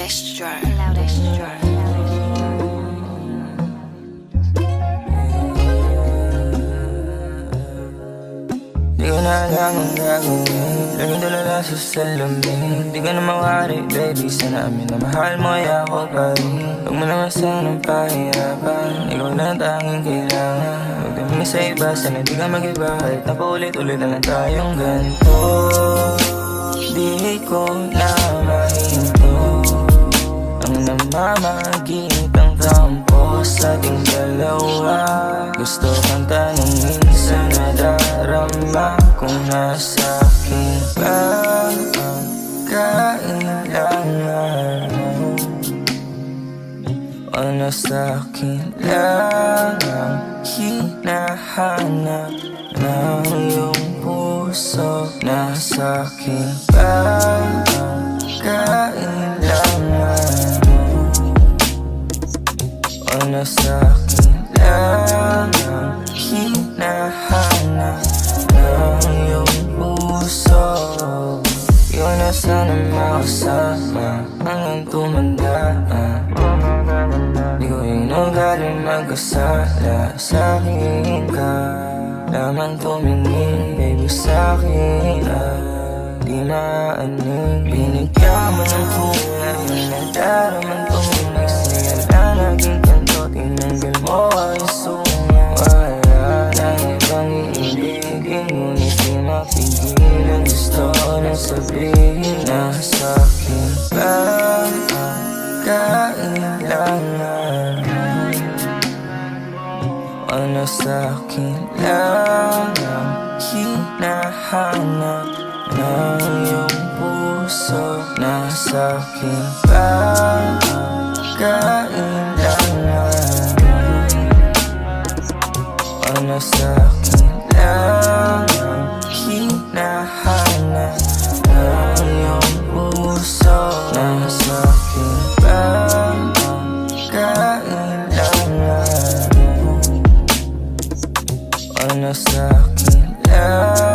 extra. Di ko na alam ang gagawin, laging tulala sa salamin. Di ka na mawari, baby, sana amin na mahal mo ay ako pa rin. Huwag mo naman sanang pahirapan, ikaw lang tanging kailangan. Huwag kami sa iba, sana di ka mag-iba, kahit na paulit-ulit na lang tayong ganito. Di ko na mahinto ang namamagitang tampo sa ating dalawa. Gusto kang tanungin sa nadarama kung nasa akin ba ang kailangan mo, o nasa akin lang ang hinahanap ng iyong puso. Nasa akin ba ang kailangan mo, o nasa akin lang ang hinahanap ng iyong puso. Ikaw na sana makasama hanggang tumanda. Di ko inugaling magkasala, sa'kin ka lamang tumingin, baby, sa'kin di maaning. Binigyan mo ng kulay yung nagdaramang tuminig, sinigala naging kanto, tinanggal mo ay sunga. Wala na ibang iibigin, ngunit di mapigilan, gusto na sabihin. Nasa akin ba ang kailangan mo, o nasa akin lang ang hinahanap ng iyong puso. Nasa akin ba ang kailangan mo, o nasa akin lang ang hinahanap ng iyong puso. Nasa akin ba ang kailangan mo, o nasa akin lang